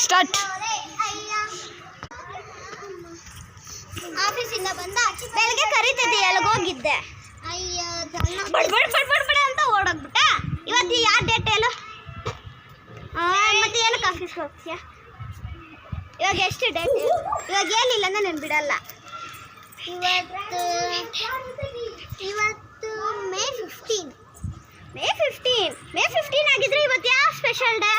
Start. ಆಫೀಸಿಂದ ಬಂದ ಬೆಳಗ್ಗೆ ಕರಿತೈತಿ ಎಲ್ಗೋಗಿದ್ದೆ. ಅಯ್ಯೋ ಬಡ ಅಂತ ಓಡೋಗ್ಬಿಟ್ಟ. ಇವತ್ತು ಯಾವ ಡೇಟ್ ಹೇಳು? ಮತ್ತೆ ಏನಕ್ಕೆ ಆಫೀಸ್ಗೆ ಹೋಗ್ತೀಯಾ? ಇವಾಗ ಎಷ್ಟು ಡೇಟ್? ಇವಾಗ ಏನಿಲ್ಲ ಅಂದ್ರೆ ನಾನು ಬಿಡಲ್ಲ. ಇವತ್ತು ಮೇ 15. ಮೇ 15 ಆಗಿದ್ರೆ ಇವತ್ತು ಯಾವ ಸ್ಪೆಷಲ್ ಡೇ?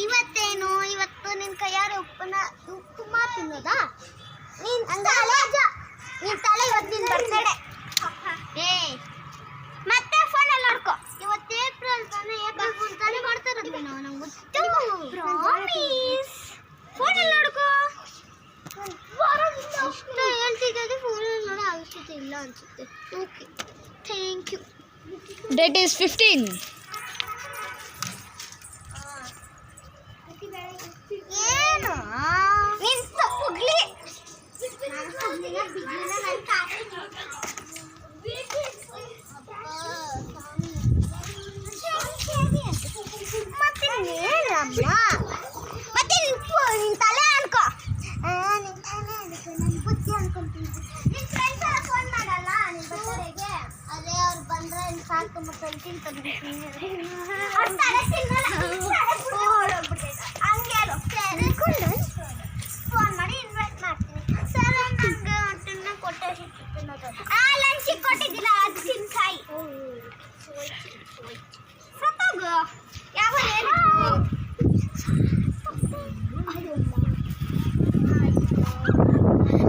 ಇವತ್ತೇನು? ಇವತ್ತು ನಿನ್ನ ಕೈಯಾರ ಉಪ್ಪುಮ ತಿನ್ನೋದಾ? ನೀನ್ ತಲೆ ಇವತ್ತು ನಿನ್ನ ಬರ್ತಡೆ. ಮತ್ತೆ ಫೋನಲ್ಲಿ ನೋಡ್ಕೊ. ಇವತ್ತು ಏಪ್ರಿಲ್ ತಾನೇ, ಏಪ್ರಿಲ್ ಫೋನ್ ತಾನೇ ಮಾಡ್ತಾರದು. ನಂಗೆ ಗೊತ್ತು. ಪ್ರಾಮಿಸ್. ಫೋನಲ್ಲಿ ನೋಡ್ಕೊ. ಅಷ್ಟು ಹೇಳ್ತಿದ್ದೆ, ಫೋನಲ್ಲಿ ನೋಡೋ ಅವಶ್ಯಕತೆ ಇಲ್ಲ ಅನ್ಸುತ್ತೆ. Okay, thank you. Date is 15. ಏನು ನೀನ್ ತಪ್ಪುಗ್ಲಿ ಮತ್ತೆ ಏನಮ್ಮ? ಮತ್ತೆ ನಿನ್ ತಲೆ ಅನ್ಕೋ. ನಿನ್ ತಲೆ ಅನ್ಕೋ, ನನ್ ಬುದ್ಧಿ ಅನ್ಕೊಂತೀನಿ. ನಿನ್ ಫ್ರೆಂಡ್ಸ್ ಎಲ್ಲ ಫೋನ್ ಮಾಡಲ್ಲ ನಿನ್ ಬರ್ತಡೆಗೆ? ಅದೇ ಅವ್ರು ಬಂದ್ರೆ ಸಾಕು ಮತ್ತೆ ತಿಂತಾರೆ. ಅವ್ರ ತಲೆ ತಿನ್ನಲ್ಲ, ಹಂಗೆ ಫೋನ್ ಮಾಡಿ ಇನ್ವೈಟ್ ಮಾಡ್ತೀನಿ. ಸರ್ ನಂಗೆ ಅದನ್ನ ಕೊಟ್ಟೆ ಲಂಚಿಗೆ ಕೊಟ್ಟಿದ್ದಿಲ್ಲ, ಅದು ತಿನ್ ಸಾಯಿ ಸತ್ತೋಗು. ಯಾವ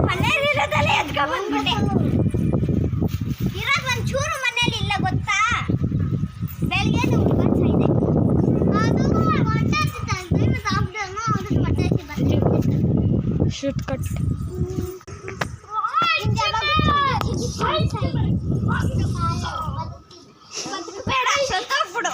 ಮನೇಲಿ ಇರೋದಲ್ಲ ಎದ್ಕೊಂಡ್ಬಂದ್ಬಿಟ್ಟೆ. ಇರೋದು ಒಂಚೂರು ಮನೇಲಿ ಇಲ್ಲ ಗೊತ್ತಾ? ಬೆಳಗ್ಗೆ ಉಳ್ಕೊಂಡು ಸಾಯಿದೆ. ಅದು ಹೊಟ್ಟೆ ಹತ್ತಿತ್ತಂದ್ರೆ ಮತ್ತು ಆಫ್ಟರ್ನು ಅದಕ್ಕೆ ಹೊಟ್ಟೆ ಹತ್ತಿ ಬರ್ತೀನಿ. Shoot cut. ಬೇಡ ಸತ್ತೋಗ್ಬಿಡು.